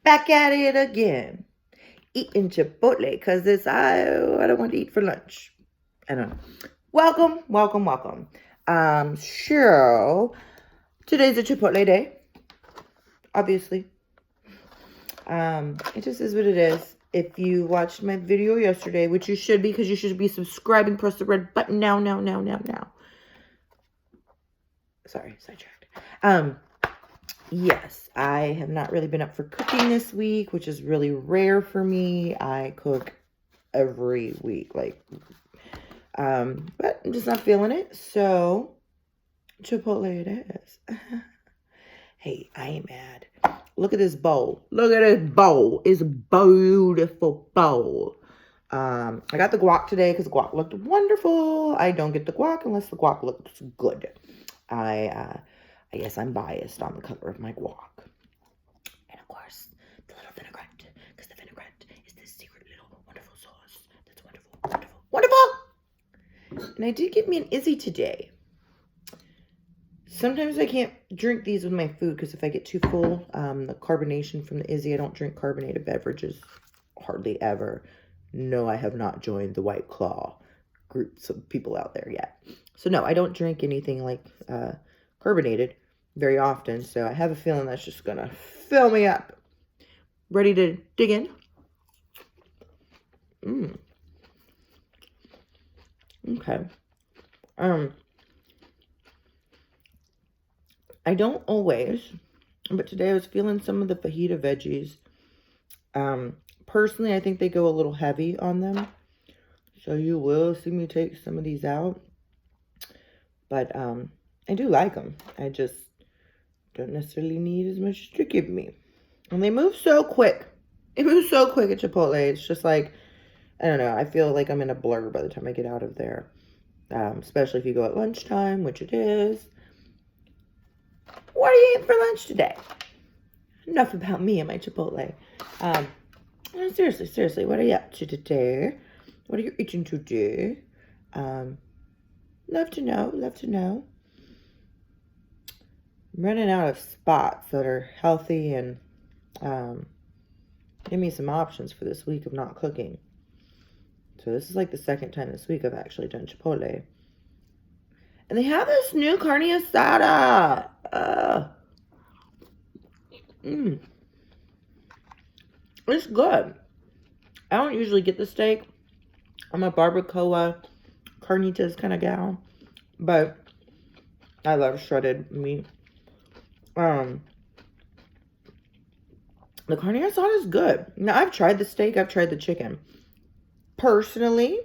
Back at it again. Eating Chipotle because I don't want to eat for lunch. I don't know. Welcome. Sure. Today's a Chipotle day. Obviously. It just is what it is. If you watched my video yesterday, which you should be, because you should be subscribing, press the red button now. Sorry, sidetracked. Yes, I have not really been up for cooking this week, which is really rare for me. I cook every week, but I'm just not feeling it, so Chipotle it is. Hey, I ain't mad. Look at this bowl. Look at this bowl. It's a beautiful bowl. I got the guac today because the guac looked wonderful. I don't get the guac unless the guac looks good. I guess I'm biased on the color of my guac. And of course, the little vinaigrette, because the vinaigrette is this secret little wonderful sauce. That's wonderful. And I did get me an Izze today. Sometimes I can't drink these with my food because if I get too full, the carbonation from the Izze, I don't drink carbonated beverages hardly ever. No, I have not joined the White Claw groups of people out there yet. So no, I don't drink anything like carbonated very often. So I have a feeling that's just going to fill me up. Ready to dig in? Okay. I don't always, but today I was feeling some of the fajita veggies. Personally, I think they go a little heavy on them. So you will see me take some of these out. But I do like them. I just don't necessarily need as much to give me. And they move so quick. It moves so quick at Chipotle. It's just like, I don't know. I feel like I'm in a blur by the time I get out of there. Especially if you go at lunchtime, which it is. What are you eating for lunch today? Enough about me and my Chipotle. Seriously, what are you up to today? What are you eating today? Love to know. I'm running out of spots that are healthy and give me some options for this week of not cooking. So this is like the second time this week I've actually done Chipotle. And they have this new carne asada. It's good. I don't usually get the steak. I'm a barbacoa carnitas kind of gal. But I love shredded meat. The carne asada is good. Now, I've tried the steak. I've tried the chicken. Personally,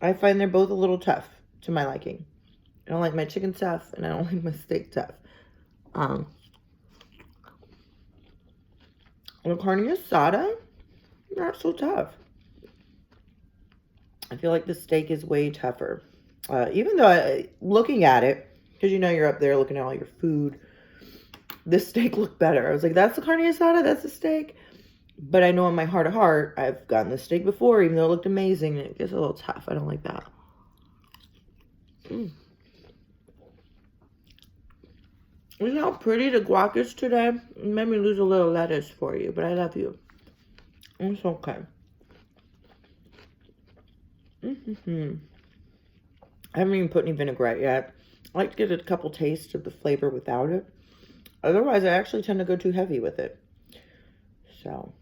I find they're both a little tough to my liking. I don't like my chicken tough, and I don't like my steak tough. The carne asada, not so tough. I feel like the steak is way tougher. Even though, looking at it, because you know you're up there looking at all your food, this steak looked better. I was like, that's the carne asada, that's the steak. But I know in my heart of heart, I've gotten the steak before, even though it looked amazing, and it gets a little tough. I don't like that. You know how pretty the guac is today? It made me lose a little lettuce for you, but I love you. It's okay. I haven't even put any vinaigrette yet. I like to get a couple tastes of the flavor without it. Otherwise, I actually tend to go too heavy with it. So,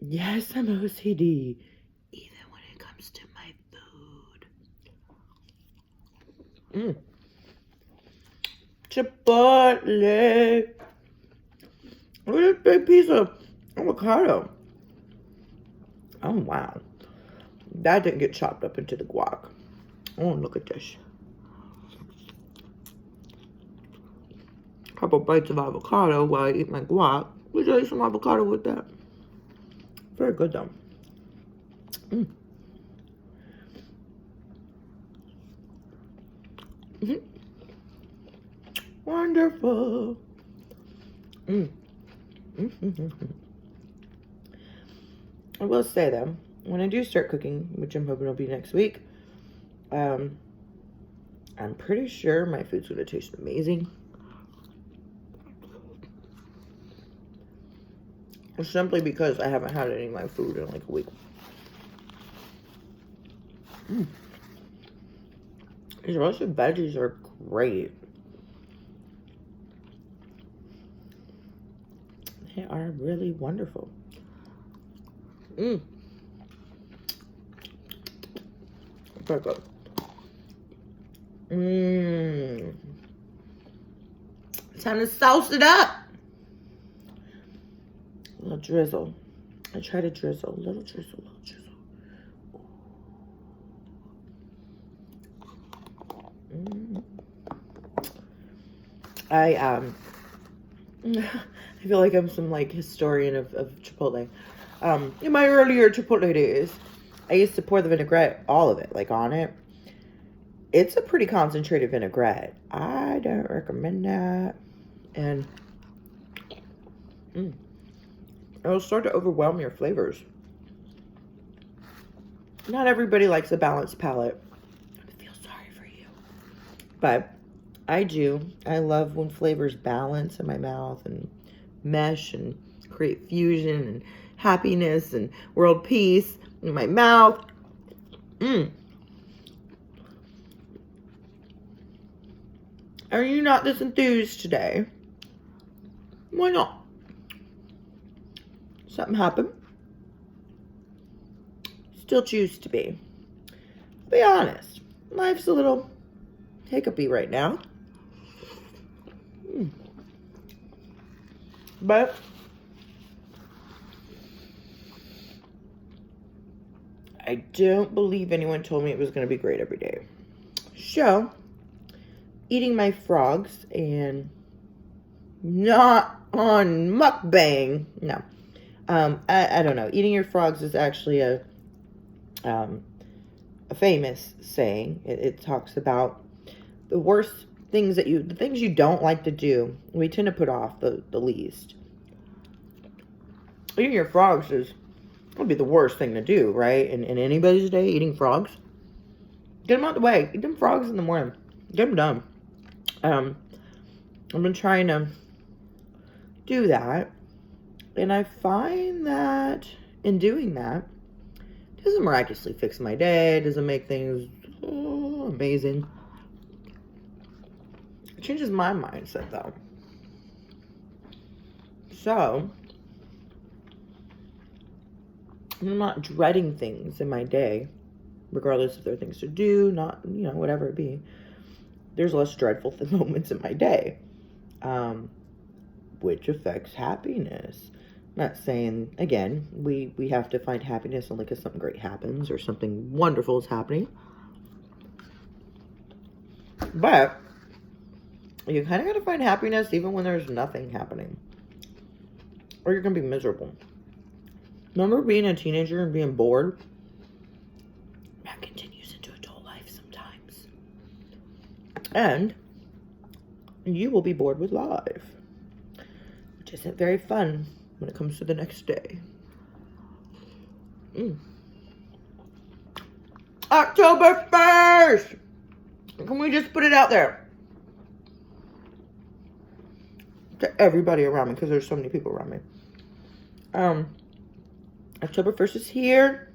yes, I'm OCD. Even when it comes to my food. Chipotle. Look at this big piece of avocado. Oh, wow. That didn't get chopped up into the guac. Oh, look at this. Couple bites of avocado while I eat my guac. Would you like some avocado with that? Very good, though. Wonderful. I will say, though, when I do start cooking, which I'm hoping will be next week, I'm pretty sure my food's going to taste amazing. simply because I haven't had any of my food in like a week. These roasted veggies are great. They are really wonderful. Very good. It's time to sauce it up. A little drizzle. I try to drizzle. Little drizzle, little drizzle. I feel like I'm some like historian of Chipotle. In my earlier Chipotle days, I used to pour the vinaigrette, all of it, like on it. It's a pretty concentrated vinaigrette. I don't recommend that. And it'll start to overwhelm your flavors. Not everybody likes a balanced palate. I feel sorry for you. But I do. I love when flavors balance in my mouth and mesh and create fusion and happiness and world peace in my mouth. Are you not this enthused today? Why not? Something happened. Still choose to be. Be honest. Life's a little hiccupy right now. But I don't believe anyone told me it was going to be great every day. So, eating my frogs and not on mukbang. No. I don't know. Eating your frogs is actually a famous saying. It talks about the worst things the things you don't like to do, we tend to put off the least. Eating your frogs would be the worst thing to do, right? In anybody's day, eating frogs. Get them out the way. Eat them frogs in the morning. Get them done. I've been trying to do that. And I find that in doing that, it doesn't miraculously fix my day. It doesn't make things amazing. It changes my mindset, though. So, I'm not dreading things in my day, regardless if there are things to do, not, whatever it be. There's less dreadful moments in my day, which affects happiness. I'm not saying, again, we have to find happiness only because something great happens or something wonderful is happening. But you kind of got to find happiness even when there's nothing happening, or you're going to be miserable. Remember being a teenager and being bored? That continues into adult life sometimes. And you will be bored with life, which isn't very fun when it comes to the next day. October 1st! Can we just put it out there? To everybody around me, because there's so many people around me. October 1st is here.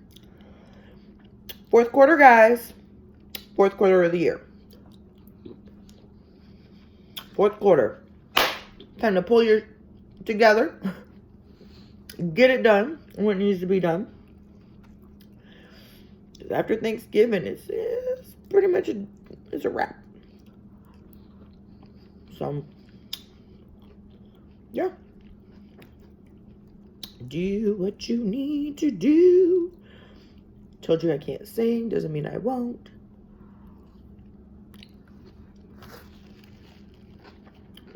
Fourth quarter, guys. Fourth quarter of the year. Fourth quarter. Time to pull your together. Get it done. What needs to be done. After Thanksgiving, it's pretty much it's a wrap. So, yeah. Do what you need to do. Told you I can't sing. Doesn't mean I won't.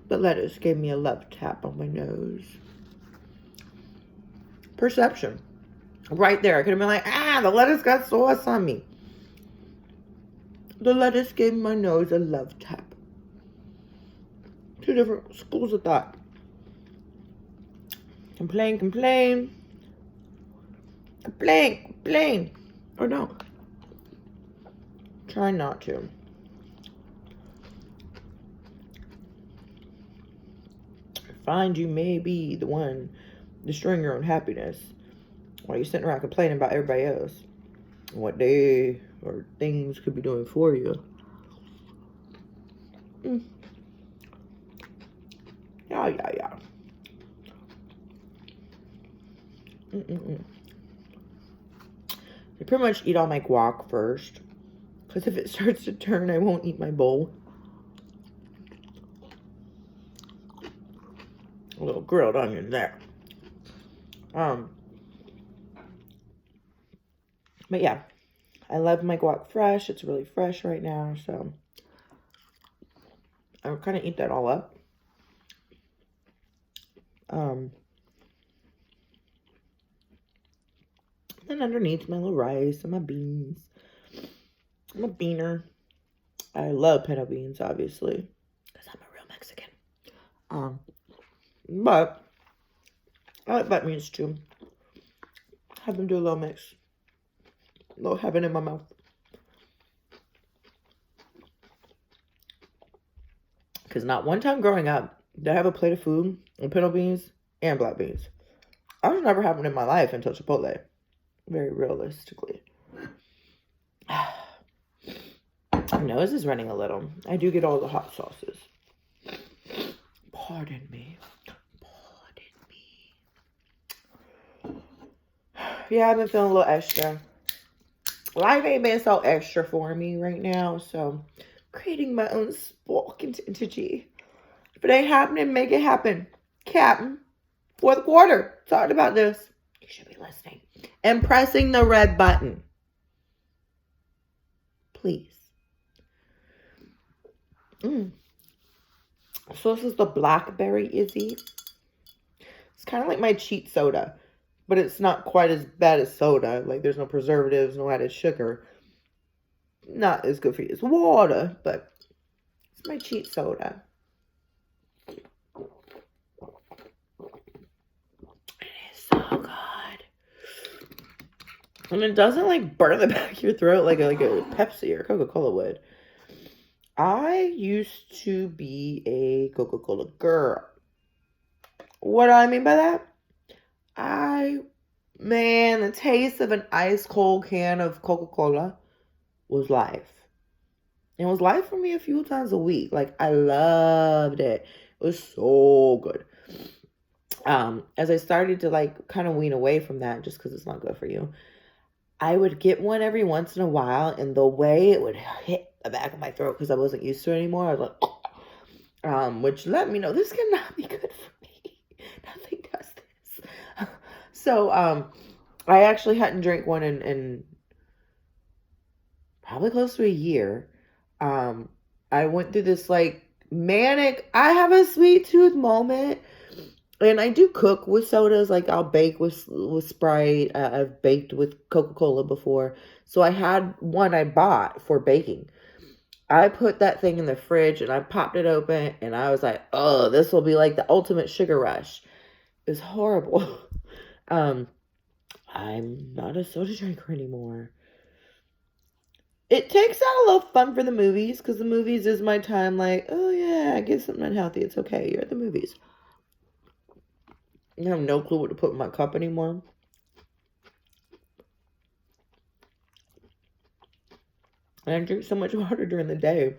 The lettuce gave me a love tap on my nose. Perception. Right there. I could have been like, the lettuce got sauce on me. The lettuce gave my nose a love tap. Two different schools of thought. Complain. Or no. Try not to. I find you may be the one destroying your own happiness while you're sitting around complaining about everybody else and what they or things could be doing for you. Yeah. I pretty much eat all my guac first, because if it starts to turn, I won't eat my bowl. A little grilled onion there. But yeah, I love my guac fresh. It's really fresh right now, so I'll kind of eat that all up. Then underneath, my little rice and my beans. I'm a beaner. I love pinto beans, obviously, because I'm a real Mexican. But I like black beans too. Have them do a little mix. A little heaven in my mouth. Because not one time growing up did I have a plate of food with pinto beans and black beans. I was never having it in my life until Chipotle. Very realistically. My nose is running a little. I do get all the hot sauces. Pardon me. Yeah, I've been feeling a little extra. Life ain't been so extra for me right now, so creating my own spark and energy. If it ain't happening, make it happen. Captain, fourth quarter, talked about this. You should be listening. And pressing the red button. Please. So this is the blackberry Izze. It's kind of like my cheat soda, but it's not quite as bad as soda. Like, there's no preservatives, no added sugar. Not as good for you as water, but it's my cheat soda. It is so good. And it doesn't, like, burn the back of your throat like a Pepsi or Coca-Cola would. I used to be a Coca-Cola girl. What do I mean by that? Man, the taste of an ice cold can of Coca-Cola was life. It was life for me a few times a week. Like, I loved it. It was so good. As I started to, like, kind of wean away from that, just because it's not good for you, I would get one every once in a while, and the way it would hit the back of my throat, because I wasn't used to it anymore, I was like, which let me know this cannot be good for me. Nothing does this. So, I actually hadn't drank one in probably close to a year. I went through this, like, manic, I have a sweet tooth moment. And I do cook with sodas. Like, I'll bake with Sprite. I've baked with Coca-Cola before. So I had one I bought for baking. I put that thing in the fridge and I popped it open. And I was like, oh, this will be like the ultimate sugar rush. It's horrible. I'm not a soda drinker anymore. It takes out a little fun for the movies. Because the movies is my time, like, oh yeah, get something unhealthy. It's okay. You're at the movies. I have no clue what to put in my cup anymore. And I drink so much water during the day.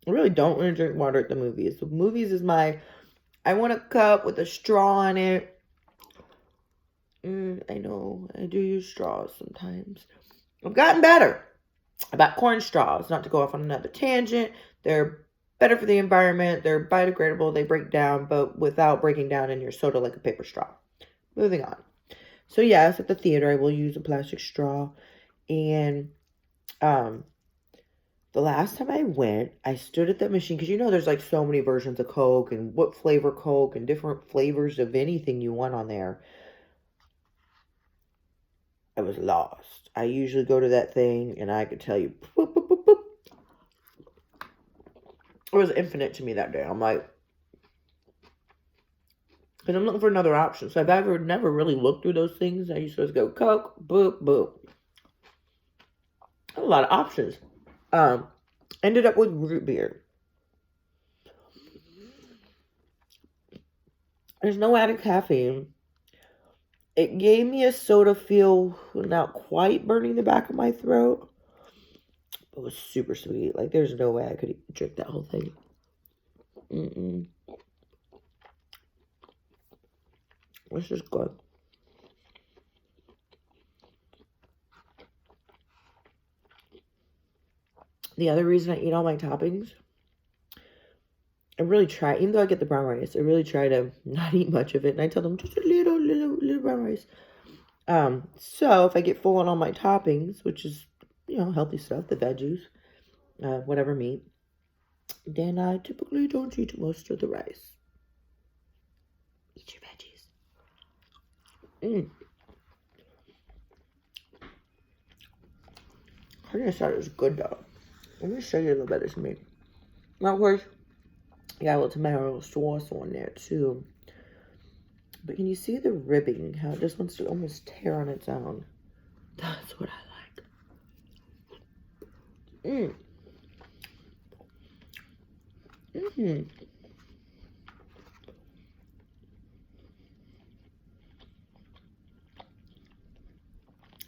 I really don't want to drink water at the movies. The movies is I want a cup with a straw in it. I know, I do use straws sometimes. I've gotten better about corn straws. Not to go off on another tangent. They're better for the environment. They're biodegradable. They break down, but without breaking down in your soda like a paper straw. Moving on. So yes, at the theater, I will use a plastic straw. And the last time I went, I stood at that machine. Because you know there's like so many versions of Coke. And what flavor Coke. And different flavors of anything you want on there. I was lost. I usually go to that thing. And I could tell you. Boop, boop, boop, boop. It was infinite to me that day. I'm like, because I'm looking for another option. So I've never really looked through those things. I used to just go Coke, boop, boop. A lot of options. Ended up with root beer. There's no added caffeine. It gave me a soda feel without quite burning the back of my throat. It was super sweet. Like, there's no way I could drink that whole thing. This is good. The other reason I eat all my toppings, I really try, even though I get the brown rice, I really try to not eat much of it. And I tell them, just a little brown rice. So if I get full on all my toppings, which is, healthy stuff, the veggies, whatever meat, then I typically don't eat most of the rice. Eat your veggies. I just thought it was good though. Let me show you a little bit of this meat. Now, of course, you got a little tomato sauce on there too. But can you see the ribbing? How it just wants to almost tear on its own. That's what I like.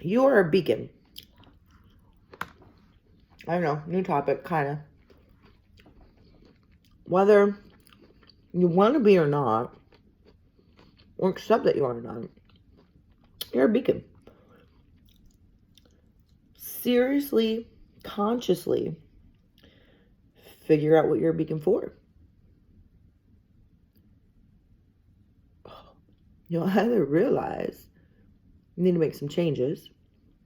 You are a beacon. I don't know, new topic, kind of. Whether you want to be or not, or accept that you are not, you're a beacon. Seriously, consciously figure out what you're a beacon for. You'll either realize you need to make some changes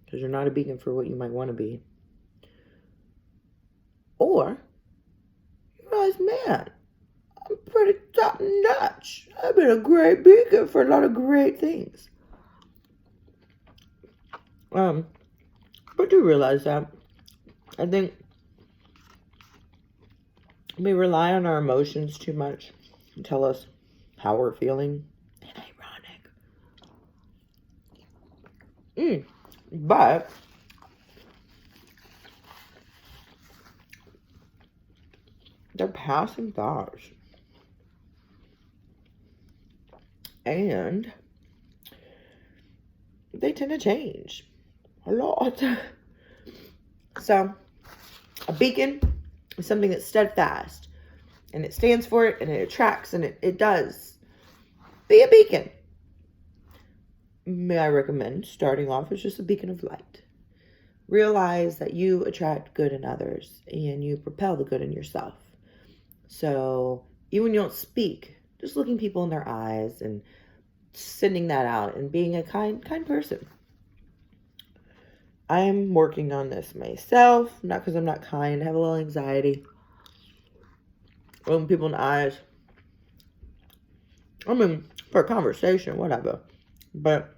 because you're not a beacon for what you might want to be, or you realize, man, I'm pretty top notch. I've been a great beacon for a lot of great things. But do realize that I think we rely on our emotions too much to tell us how we're feeling. And ironic. But they're passing thoughts. And they tend to change a lot. So, a beacon is something that's steadfast. And it stands for it, and it attracts, and it does. Be a beacon. May I recommend starting off as just a beacon of light. Realize that you attract good in others, and you propel the good in yourself. So, even when you don't speak, just looking people in their eyes and sending that out and being a kind person. I'm working on this myself, not because I'm not kind. I have a little anxiety. Looking people in the eyes. I mean, for a conversation, whatever. But,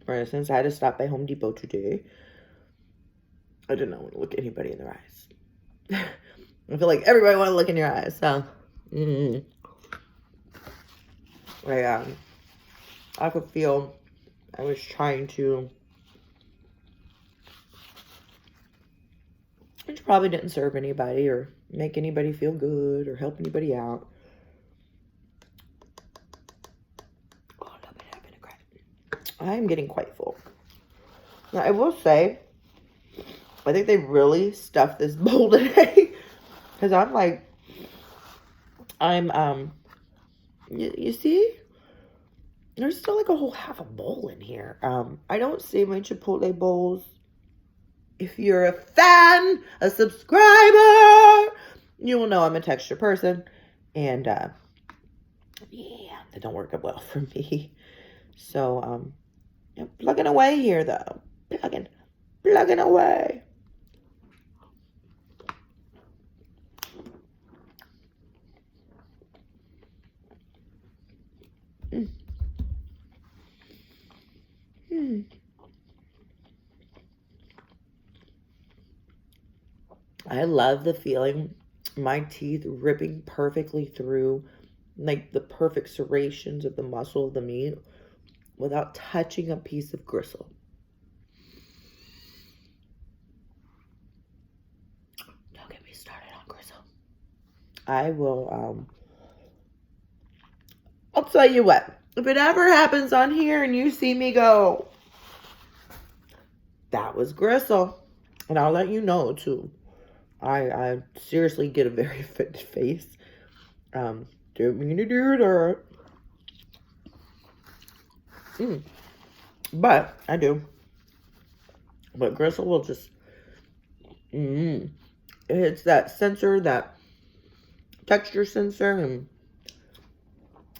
for instance, I had to stop by Home Depot today. I did not want to look anybody in their eyes. I feel like everybody want to look in your eyes, so. I could feel I was trying to, which probably didn't serve anybody or make anybody feel good or help anybody out. Oh, a little bit of vinaigrette. I'm getting quite full. Now, I will say, I think they really stuffed this bowl today. Because you see? There's still like a whole half a bowl in here. I don't see my Chipotle bowls. If you're a fan, a subscriber, you will know I'm a texture person. And, yeah, they don't work out well for me. So, plugging away here, though. Plugging away. I love the feeling, my teeth ripping perfectly through, like the perfect serrations of the muscle of the meat without touching a piece of gristle. Don't get me started on gristle. I will, I'll tell you what, If it ever happens on here and you see me go, that was Gristle. And I'll let you know, too. I seriously get a very fit face. Didn't mean to do that. But I do. But Gristle will just... It's that sensor, that texture sensor, and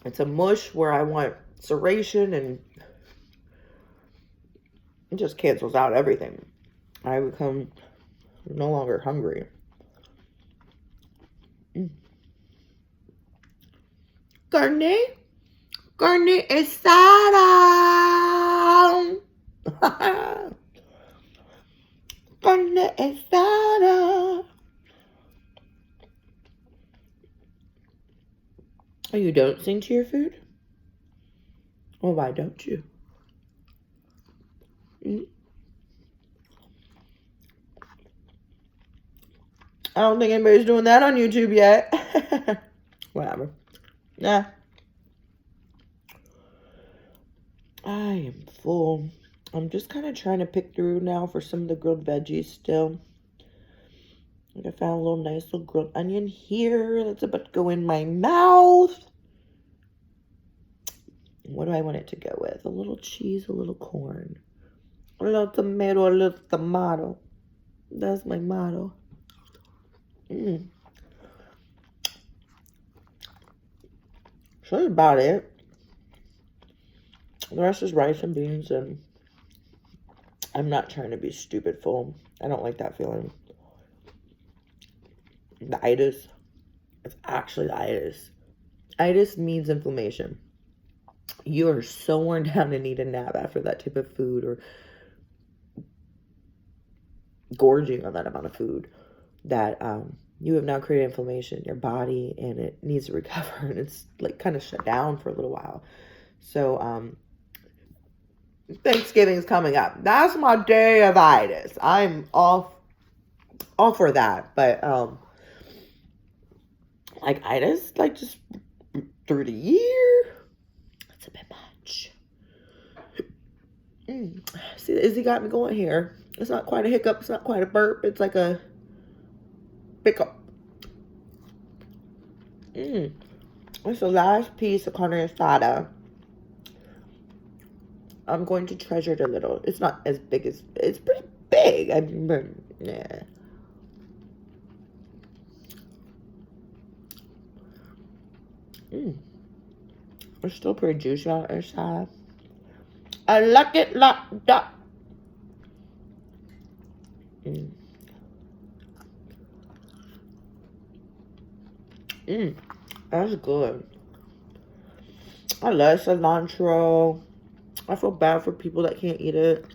it's a mush where I want serration, and it just cancels out everything. I become no longer hungry. Carne asada. Carne asada. Oh, you don't sing to your food? Well, why don't you? I don't think anybody's doing that on YouTube yet. Whatever. Nah. I am full. I'm just kind of trying to pick through now for some of the grilled veggies still. I found a little nice little grilled onion here that's about to go in my mouth. What do I want it to go with? A little cheese, a little corn. A little tomato, a little tomato. That's my motto. So that's about it. The rest is rice and beans, and I'm not trying to be stupid full. I don't like that feeling. The itis. It's actually the itis. Itis means inflammation. You are so worn down and need a nap after that type of food, or gorging on that amount of food, that you have now created inflammation in your body, and it needs to recover, and it's like kind of shut down for a little while. So Thanksgiving is coming up. That's my day of itis. I'm all for that. But like itis, like just through the year, it's a bit much. See, Izzy got me going here. It's not quite a hiccup. It's not quite a burp. It's like a hiccup. It's the last piece of carne asada. I'm going to treasure it a little. It's not as big as... It's pretty big. I mean, yeah. It's still pretty juicy on the other side. I like it like that. That's good. I love cilantro. I feel bad for people that can't eat it.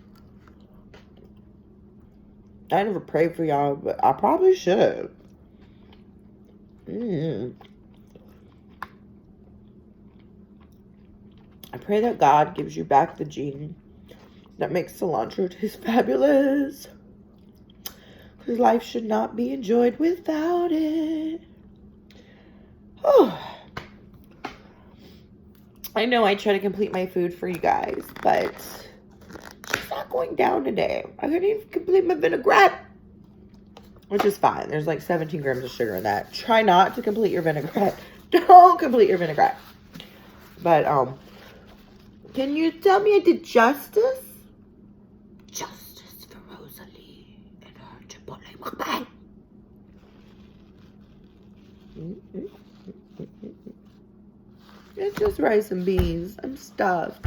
I never prayed for y'all, but I probably should. I pray that God gives you back the gene that makes cilantro taste fabulous. Because life should not be enjoyed without it. Oh. I know I try to complete my food for you guys, but it's not going down today. I couldn't even complete my vinaigrette, which is fine. There's like 17 grams of sugar in that. Try not to complete your vinaigrette. Don't complete your vinaigrette. But, can you tell me I did justice? Justice for Rosalie and her Chipotle Mukbang. It's just rice and beans. I'm stuffed.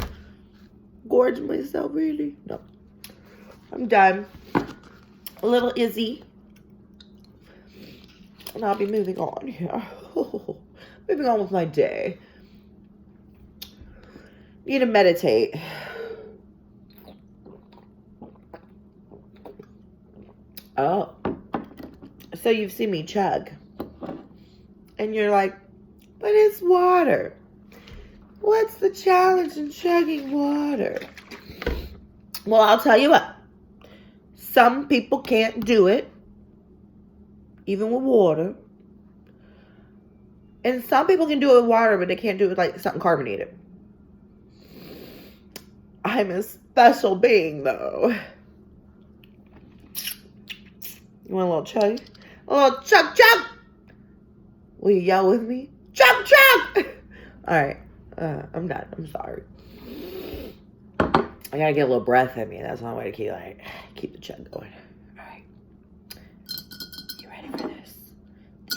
Gorge myself, really? No. I'm done. A little Izzy. And I'll be moving on here. Moving on with my day. Need to meditate. Oh. So you've seen me chug. And you're like, but it's water. What's the challenge in chugging water? Well, I'll tell you what. Some people can't do it, even with water. And some people can do it with water, but they can't do it with like something carbonated. I'm a special being, though. You want a little chug? A little chug chug! Will you yell with me? Chug chug! Alright, I'm done. I'm sorry. I gotta get a little breath in me. That's one way to keep the chug going. Alright. You ready for this?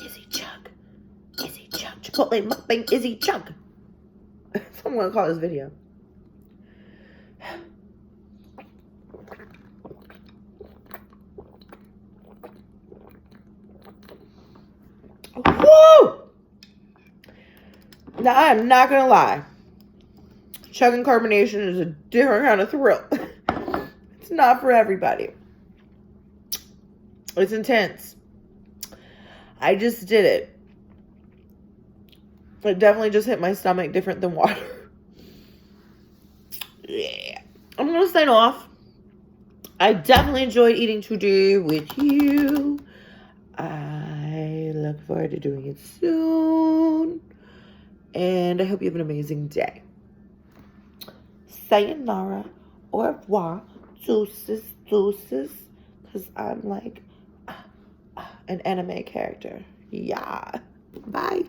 Izzy chug. Izzy chug. Chipotle Mukbang Izzy chug. That's what I'm gonna call this video. Woo! Now, I'm not gonna lie. Chugging carbonation is a different kind of thrill. It's not for everybody. It's intense. I just did it. It definitely just hit my stomach different than water. Yeah. I'm gonna sign off. I definitely enjoyed eating today with you. I look forward to doing it soon. And I hope you have an amazing day. Sayonara, au revoir, deuces, deuces. Because I'm like an anime character. Yeah. Bye.